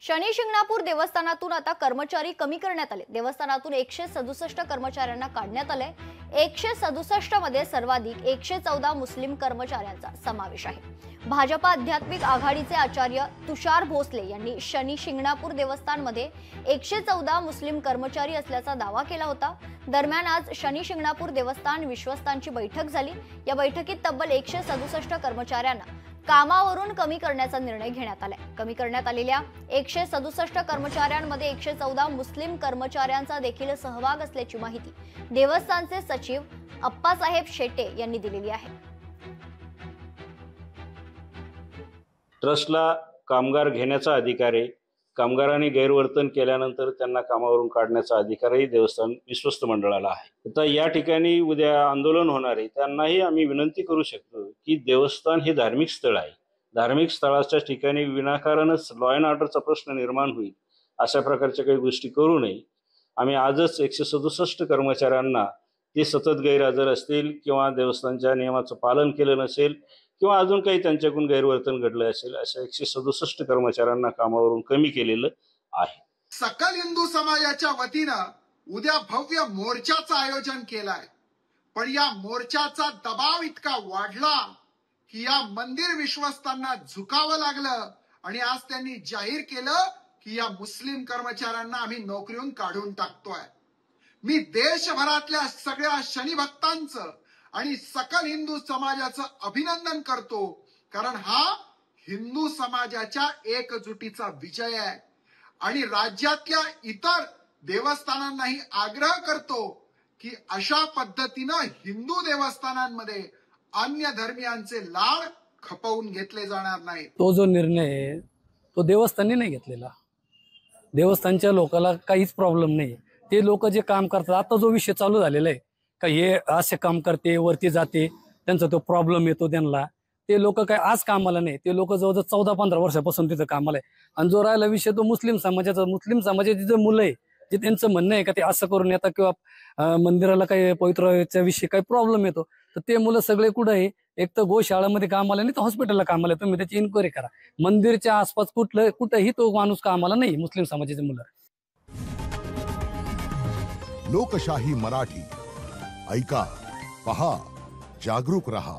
शनी शिंगणापूर देवस्थानातून आता कर्मचारी कमी करण्यात आले। देवस्थानातून 167 कर्मचाऱ्यांना काढण्यात आले। 167 मध्ये सर्वाधिक 114 मुस्लिम कर्मचाऱ्यांचा समावेश आहे। भाजपा आध्यात्मिक आघाडीचे आचार्य तुषार भोसले यांनी शनी शिंगणापूर देवस्थानमध्ये 114 मुस्लिम कर्मचारी असल्याचा दावा केला होता। दरम्यान आज शनी शिंगणापूर देवस्थान विश्वस्तांची बैठक झाली। या बैठकीत तब्बल 167 कर्मचाऱ्यांना कामावरून कमी करण्याचा निर्णय घेण्यात आलाय। कमी करण्यात आलेल्या 167 कर्मचाऱ्यांमध्ये 114 मुस्लिम कर्मचाऱ्यांचा देखील सहभाग असल्याची माहिती देवस्थानचे सचिव अप्पासाहेब शेटे यांनी दिलेली आहे। ट्रस्टला कामगार घेण्याचा अधिकार आहे। कामगारांनी गैरवर्तन केल्यानंतर त्यांना कामावरून काढण्याचा अधिकारही देवस्थान विश्वस्त मंडळाला आहे। आता या ठिकाणी उद्या आंदोलन होणार आहे, त्यांनाही आम्ही विनंती करू शकतो की देवस्थान हे धार्मिक स्थळ आहे। धार्मिक स्थळाच्या ठिकाणी विनाकारणच लॉ अँड ऑर्डरचा प्रश्न निर्माण होईल अशा प्रकारच्या काही गोष्टी करू नये। आम्ही आजच 167 कर्मचाऱ्यांना ते सतत गैरहजर असतील किंवा देवस्थानच्या नियमाचं पालन केलं नसेल किंवा अजून काही त्यांच्याकडून गैरवर्तन घडलं असेल अशा 167 कर्मचाऱ्यांना कामावरून कमी केलेलं आहे। सकल हिंदू समाजाच्या वतीनं उद्या भव्य मोर्चाचं आयोजन केलंय, पण या मोर्चाचा दबाव इतका वाढला की या मंदिर विश्वस्तांना झुकावं लागलं आणि आज त्यांनी जाहीर केलं की या मुस्लिम कर्मचाऱ्यांना आम्ही नोकरीहून काढून टाकतोय। मी देशभरातल्या सगळ्या शनी भक्तांचं आणि सकल हिंदू समाजाचं अभिनंदन करतो, कारण हा हिंदू समाजाच्या एकजुटीचा विजय आहे। आणि राज्यातल्या इतर देवस्थानांनाही आग्रह करतो की अशा पद्धतीनं हिंदू देवस्थानांमध्ये अन्य धर्मियांचे लाड खपवून घेतले जाणार नाही। तो जो निर्णय आहे तो देवस्थानी नाही घेतलेला। देवस्थानच्या लोकांना काहीच प्रॉब्लेम नाही। ते लोक जे काम करतात, आता जो विषय चालू झालेला आहे का हे असे काम करते वरती जाते त्यांचा तो प्रॉब्लेम येतो त्यांना, ते लोक काय आज कामाला नाही। ते लोक जवळजवळ 14-15 वर्षापासून तिथं कामाला आहे। आणि जो राहिला विषय तो मुस्लिम समाजाचे जे मुलं आहे जे त्यांचं म्हणणं आहे का ते असं करून येतात किंवा मंदिराला काही पवित्रच्या विषयी काही प्रॉब्लेम येतो, तर ते मुलं सगळे कुठं आहे, एक तर गोशाळामध्ये कामाला नाही तर हॉस्पिटलला कामाला आहे। तुम्ही त्याची इन्क्वायरी करा। मंदिरच्या आसपास कुठंही तो माणूस कामाला नाही मुस्लिम समाजाचे मुलं। लोकशाही मराठी ऐका, पहा, जागरूक रहा।